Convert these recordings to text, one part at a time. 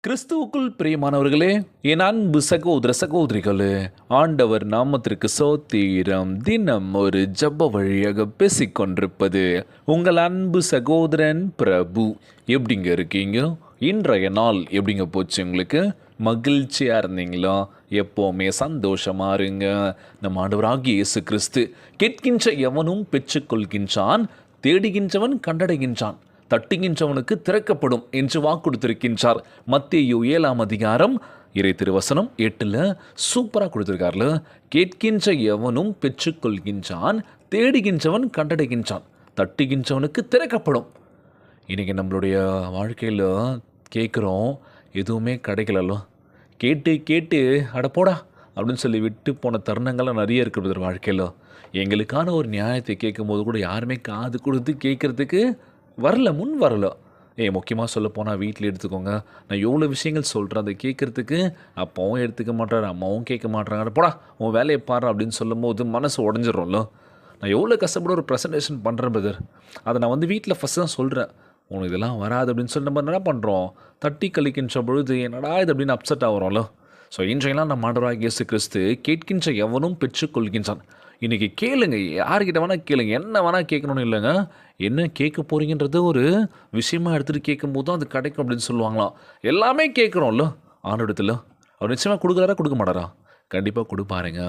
கிறிஸ்துவுக்குள் பிரியமானவர்களே, என் அன்பு சகோதர சகோதரிகளே, ஆண்டவர் நாமத்திற்கு சோத்திரம். தினம் ஒரு ஜெப வழியாக பேசிக்கொண்டிருப்பது உங்கள் அன்பு சகோதரன் பிரபு. எப்படிங்க இருக்கீங்க? இன்றைய நாள் எப்படிங்க போச்சு உங்களுக்கு? மகிழ்ச்சியாக இருந்தீங்களா? எப்போவுமே சந்தோஷமாக இருங்க. நம் ஆண்டவராகிய இயேசு கிறிஸ்து கேட்கின்ற எவனும் பெற்றுக்கொள்கின்றான், தேடுகின்றவன் கண்டடைகின்றான், தட்டுகின்றவனுக்கு திறக்கப்படும் என்று வாக்குறுத்திருக்கின்றார். மத்தேயு 7ஆம் அதிகாரம் இறை திருவசனம் 8ல் சூப்பராக கொடுத்துருக்காருல. கேட்கின்ற எவனும் பெற்றுக்கொள்கின்றான், தேடுகின்றவன் கண்டடைகின்றான், தட்டுகின்றவனுக்கு திறக்கப்படும். இன்றைக்கி நம்மளுடைய வாழ்க்கையில் கேட்குறோம், எதுவுமே கிடைக்கலല്ലോ. கேட்டு கேட்டு அடப்போடா அப்படின்னு சொல்லி விட்டு போன தருணங்கள்லாம் நிறைய இருக்கிறது வாழ்க்கையில். எங்களுக்கான ஒரு நியாயத்தை கேட்கும்போது கூட யாருமே காது கொடுத்து கேட்குறதுக்கு முன் வரல. முக்கியமாக சொல்ல போனால் வீட்டில் எடுத்துக்கோங்க, நான் எவ்வளோ விஷயங்கள் சொல்கிறேன், அதை கேட்குறதுக்கு அப்பாவும் எடுத்துக்க மாட்டார், அம்மாவும் கேட்க மாட்டாங்க. போடா உன் வேலையை பாரு அப்படின்னு சொல்லும் போது மனசு உடஞ்சிடும்ல. நான் எவ்வளோ கஷ்டப்பட ஒரு ப்ரெசன்டேஷன் பண்ணுறேன் பிரதர், அதை நான் வீட்டில் ஃபஸ்ட்டு தான் சொல்கிறேன், உனக்கு இதெல்லாம் வராது அப்படின்னு சொல்லி நம்ம என்ன பண்ணுறோம், தட்டி கழிக்கின்ற பொழுது என்னடா இது அப்படின்னு அப்செட் ஆகிறோம்ல. ஸோ இன்றையெல்லாம் நம்ம ஆண்டவராகிய இயேசு கிறிஸ்து கேட்கின்ற எவனும் பெற்றுக்கொள்கின்றான். இன்றைக்கி கேளுங்க, யார்கிட்ட வேணால் கேளுங்க, என்ன வேணால் கேட்கணும்னு இல்லைங்க. என்ன கேட்க போகிறீங்கன்றது ஒரு விஷயமாக எடுத்துகிட்டு கேட்கும்போது தான் அது கிடைக்கும் அப்படின்னு சொல்லுவாங்களாம். எல்லாமே கேட்குறோம்ல ஆண்டவரிடத்தில். அவர் நிச்சயமாக கொடுக்குறாரா கொடுக்க மாட்டாரா? கண்டிப்பாக கொடுப்பாருங்க.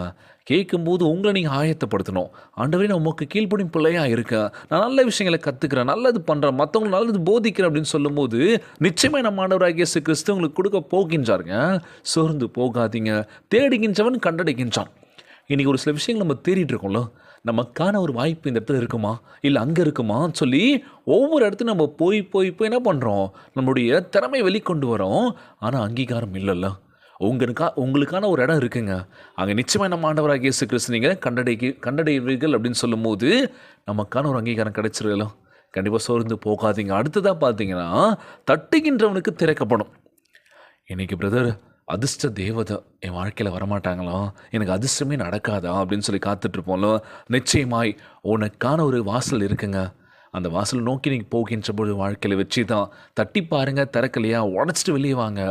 கேட்கும்போது உங்களை நீங்கள் ஆயத்தப்படுத்தணும். ஆண்டவரே நான் உமக்கு கீழ்ப்படியும் பிள்ளையாக இருக்கேன், நான் நல்ல விஷயங்களை கற்றுக்கிறேன், நல்லது பண்ணுறேன், மற்றவங்களுக்கு நல்லது போதிக்கிறேன் அப்படின்னு சொல்லும்போது நிச்சயமாக நம்ம ஆண்டவராகிய இயேசு கிறிஸ்து உங்களுக்கு கொடுக்க போகின்றாருங்க. சோர்ந்து போகாதீங்க. தேடுகின்றவன் கண்டடைகின்றான். இன்றைக்கி ஒரு சில விஷயங்கள் நம்ம தேடிட்டு இருக்கோம்ல, நமக்கான ஒரு வாய்ப்பு இந்த இடத்துல இருக்குமா, இல்லை அங்கே இருக்குமான்னு சொல்லி ஒவ்வொரு இடத்துல நம்ம போய் போய் போய் என்ன பண்ணுறோம், நம்மளுடைய திறமை வெளிக்கொண்டு வரோம். ஆனால் அங்கீகாரம் இல்லைல்ல. உங்களுக்கான ஒரு இடம் இருக்குங்க, அங்கே நிச்சயமாக நம்ம ஆண்டவராகிய இயேசு கிறிஸ்து நீங்கள் கண்டடைவீர்கள் அப்படின்னு சொல்லும் போது நமக்கான ஒரு அங்கீகாரம் கிடைச்சிருக்கல. கண்டிப்பாக சோர்ந்து போகாதீங்க. அடுத்ததாக பார்த்தீங்கன்னா, தட்டுகின்றவனுக்கு திறக்கப்படும். இன்றைக்கி பிரதர் அதிர்ஷ்ட தேவதை என் வாழ்க்கையில் வரமாட்டாங்களா, எனக்கு அதிர்ஷ்டமே நடக்காதா அப்படின்னு சொல்லி காத்துட்ருப்போம்ல. நிச்சயமாய் உனக்கான ஒரு வாசல் இருக்குங்க. அந்த வாசல் நோக்கி நீங்கள் போகின்ற பொழுது வாழ்க்கையில் வச்சு தான் தட்டி பாருங்கள். திறக்கலையா உடச்சிட்டு வெளியே வாங்க.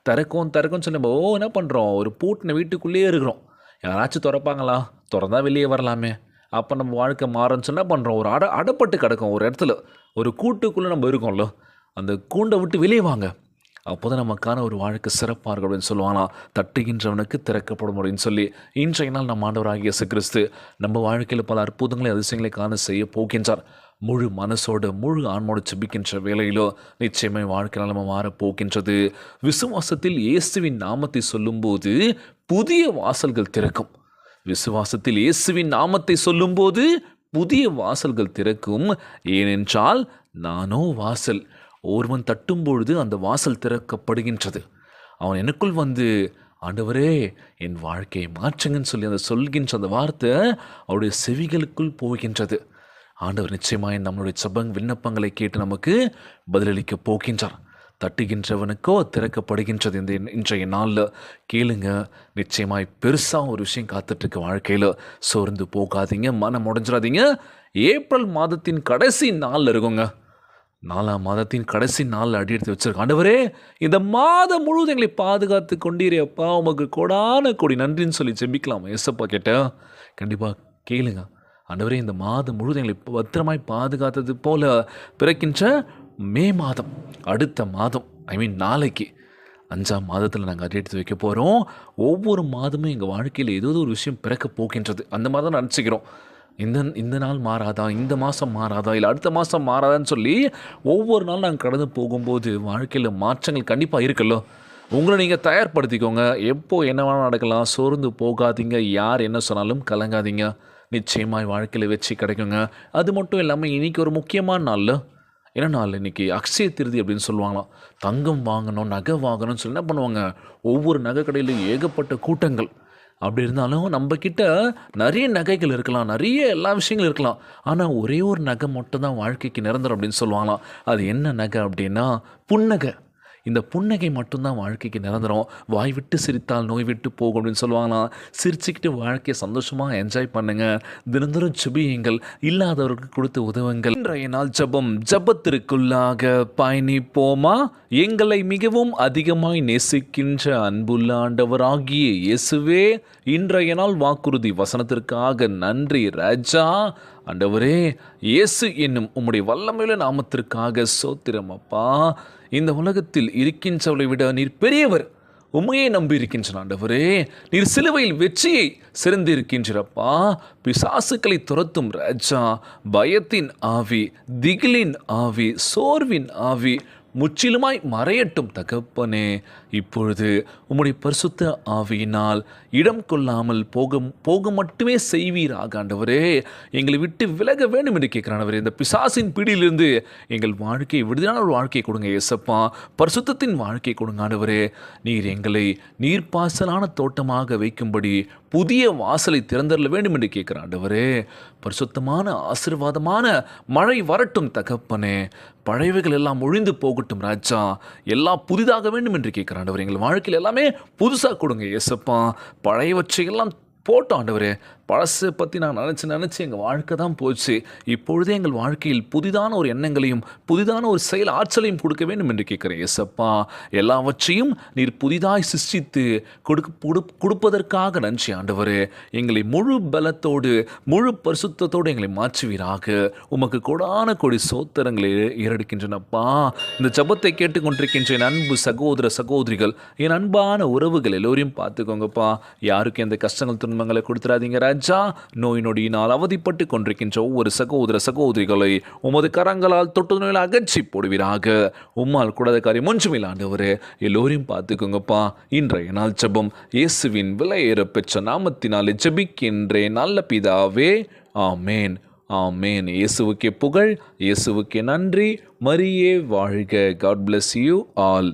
திறக்கும் சொல்லி நம்ம என்ன பண்ணுறோம், ஒரு பூட்டின வீட்டுக்குள்ளேயே இருக்கிறோம். யாராச்சும் திறப்பாங்களா? திறந்தா வெளியே வரலாமே. அப்போ நம்ம வாழ்க்கை மாறுன்னு சொன்னால் பண்ணுறோம், ஒரு அடப்பட்டு கிடக்கும் ஒரு இடத்துல, ஒரு கூட்டுக்குள்ளே நம்ம இருக்கோம்ல. அந்த கூண்டை விட்டு வெளியே வாங்க. அப்போ தான் நமக்கான ஒரு வாழ்க்கை சிறப்பாக இருக்கும் அப்படின்னு சொல்லுவாங்களாம். தட்டுகின்றவனுக்கு திறக்கப்படும் அப்படின்னு சொல்லி இன்றைய நாள் நம்ம ஆண்டவராகிய இயேசு கிறிஸ்து நம்ம வாழ்க்கையில் பல அற்புதங்களை அதிசயங்களை காண செய்ய போகின்றார். முழு மனசோடு முழு ஆன்மோடு செபிக்கின்ற வேளையிலோ நிச்சயமாக வாழ்க்கை நிலைமை மாறப்போகின்றது. விசுவாசத்தில் இயேசுவின் நாமத்தை சொல்லும்போது புதிய வாசல்கள் திறக்கும். விசுவாசத்தில் இயேசுவின் நாமத்தை சொல்லும்போது புதிய வாசல்கள் திறக்கும். ஏனென்றால் நானோ வாசல், ஒருவன் தட்டும் பொழுது அந்த வாசல் திறக்கப்படுகின்றது. அவன் எனக்குள் வந்து ஆண்டவரே என் வாழ்க்கையை மாற்றுங்கன்னு சொல்லி அந்த சொல்கின்ற அந்த வார்த்தை அவருடைய செவிகளுக்குள் போகின்றது. ஆண்டவர் நிச்சயமாய் நம்மளுடைய விண்ணப்பங்களை கேட்டு நமக்கு பதிலளிக்க போகின்றார். தட்டுகின்றவனுக்கோ திறக்கப்படுகின்றது. இந்த இன்றைய நாளில் கேளுங்க, நிச்சயமாய் பெருசாக ஒரு விஷயம் காத்துட்ருக்கு வாழ்க்கையில். சோர்ந்து போகாதீங்க, மனம் உடைஞ்சிடாதீங்க. ஏப்ரல் மாதத்தின் கடைசி நாளில் இருக்குங்க, 4ஆம் மாதத்தின் கடைசி நாளில் அடி எடுத்து வச்சிருக்க. ஆண்டவரே இந்த மாதம் முழுவதும் எங்களை பாதுகாத்து கொண்டீரப்பா, உமக்கு கோடான கோடி நன்றின்னு சொல்லி ஜெபிக்கலாம். ஏசப்பா கேட்டேன், கண்டிப்பாக கேளுங்க. ஆண்டவரே இந்த மாதம் முழுவதும் எங்களை பத்திரமாய் பாதுகாத்தது போல பிறக்கின்ற மே மாதம், அடுத்த மாதம், நாளைக்கு 5ஆம் மாதத்தில் நாங்கள் அடி எடுத்து வைக்க போகிறோம். ஒவ்வொரு மாதமும் எங்கள் வாழ்க்கையில் ஏதோ ஒரு விஷயம் பிறக்க போகின்றது. அந்த மாதிரி தான் நினச்சிக்கிறோம். இந்த நாள் மாறாதா, இந்த மாதம் மாறாதா, இல்லை அடுத்த மாதம் மாறாதான்னு சொல்லி ஒவ்வொரு நாள் நாங்கள் கடந்து போகும்போது வாழ்க்கையில் மாற்றங்கள் கண்டிப்பாக இருக்குல்ல. உங்களை நீங்கள் தயார்படுத்திக்கோங்க. எப்போ என்ன வேணால் நடக்கலாம். சோர்ந்து போகாதீங்க. யார் என்ன சொன்னாலும் கலங்காதீங்க. நிச்சயமாக வாழ்க்கையில் வெற்றி கிடைக்குங்க. அது மட்டும் இல்லாமல் இன்றைக்கி ஒரு முக்கியமான நாளில் என்ன நாள், இன்றைக்கி அக்ஷய திருதி அப்படின்னு சொல்லுவாங்களாம். தங்கம் வாங்கணும், நகை வாங்கணும்னு சொல்லி என்ன பண்ணுவாங்க, ஒவ்வொரு நகை கடையிலும் ஏகப்பட்ட கூட்டங்கள். அப்படி இருந்தாலும் நம்மக்கிட்ட நிறைய நகைகள் இருக்கலாம், நிறைய எல்லா விஷயங்களும் இருக்கலாம். ஆனால் ஒரே ஒரு நகை மட்டும் தான் வாழ்க்கைக்கு நிரந்தரம் அப்படின்னு சொல்லுவாங்களாம். அது என்ன நகை அப்படின்னா புன்னகை. இந்த புன்னகை மட்டும்தான் வாழ்க்கைக்கு நிரந்தரம். வாய் விட்டு சிரித்தால் நோய் விட்டு போகும் அப்படின்னு சொல்லுவாங்களாம். சிரிச்சுக்கிட்டு வாழ்க்கையை சந்தோஷமாக என்ஜாய் பண்ணுங்க. தினந்தோறும் ஜெபியுங்கள். இல்லாதவர்களுக்கு கொடுத்து உதவுங்கள். இன்றைய நாள் ஜபத்திற்குள்ளாக பயணிப்போமா? எங்களை மிகவும் அதிகமாய் நேசிக்கின்ற அன்புள்ள ஆண்டவராகிய இயேசுவே, இன்றைய நாள் வாக்குறுதி வசனத்திற்காக நன்றி ராஜா. ஆண்டவரே, இயேசு என்னும் உம்முடைய வல்லமையுள்ள நாமத்திற்காக சோத்திரம் அப்பா. இந்த உலகத்தில் இருக்கின்றவளை விட நீர் பெரியவர். உண்மையை நம்பி இருக்கின்ற ஆண்டவரே, நீர் சிலுவையில் வெற்றியை சிறந்திருக்கின்றப்பா. பிசாசுக்களை துரத்தும் ராஜா, பயத்தின் ஆவி, திகிலின் ஆவி, சோர்வின் ஆவி முற்றிலுமாய் மறையட்டும் தகப்பனே. இப்பொழுது உம்முடைய பரிசுத்த ஆவியினால் இடம் கொள்ளாமல் போக மட்டுமே செய்வீராக ஆண்டவரே. எங்களை விட்டு விலக வேண்டும் என்று கேட்கிறான் ஆண்டவரே. இந்த பிசாசின் பிடியிலிருந்து எங்கள் வாழ்க்கையை விடுதலான ஒரு வாழ்க்கையை கொடுங்க இயேசப்பா. பரிசுத்தத்தின் வாழ்க்கையை கொடுங்க ஆண்டவரே. நீர் எங்களை நீர்ப்பாசலான தோட்டமாக வைக்கும்படி புதிய வாசலை திறந்தரல வேண்டும் என்று கேட்கிறான் ஆண்டவரே. பரிசுத்தமான ஆசீர்வாதமான மழை வரட்டும் தகப்பனே. பழையவைகள் எல்லாம் ஒழிந்து போகட்டும் ராஜா. எல்லாம் புதிதாக வேண்டும் என்று கேட்கிறான் ஆண்டவரே. எங்கள் வாழ்க்கையில் எல்லாமே புதுசாக கொடுங்க இயேசப்பா. பழையவற்றையெல்லாம் போட்டோம் ஆண்டவரே. பழசை பற்றி நான் நினச்சி எங்கள் வாழ்க்கை தான் போச்சு. இப்பொழுதே எங்கள் வாழ்க்கையில் புதிதான ஒரு எண்ணங்களையும் புதிதான ஒரு செயல் ஆற்றலையும் கொடுக்க வேண்டும் என்று கேட்குறேன் இயேசப்பா. எல்லாவற்றையும் நீர் புதிதாய் சிருஷ்டித்து கொடுப்பதற்காக நன்றி ஆண்டவரே. எங்களை முழு பலத்தோடு முழு பரிசுத்தத்தோடு எங்களை மாற்றுவீராக. உமக்கு கொடான கொடி சோத்திரங்களை ஏறெடுக்கின்றனப்பா. இந்த ஜபத்தை கேட்டுக்கொண்டிருக்கின்ற என் அன்பு சகோதர சகோதரிகள், என் அன்பான உறவுகள் எல்லோரையும் பார்த்துக்கோங்கப்பா. யாருக்கு எந்த கஷ்டங்கள் துன்பங்களை கொடுத்துடாதீங்க ராஜா. நோய் நொடியினால் அவதிப்பட்டு கொண்டிருக்கின்ற ஒவ்வொரு சகோதர சகோதரிகளை உமது கரங்களால் தொட்டு நோயில் அகற்றி போடுவீராக. உம்மால் கூடாத காரியம் ஒன்றுமில்லை ஆண்டவரே. எல்லோரையும் பார்த்துக்கோங்கப்பா. இன்றைய நாள் ஜெபம் இயேசுவின் விலையேற பெற்ற நாமத்தினாலே ஜெபிக்கின்றேன் நல்ல பிதாவே, ஆமேன் ஆமேன். இயேசுவுக்கே புகழ், இயேசுவுக்கே நன்றி. மரியே வாழ்க. God bless you all.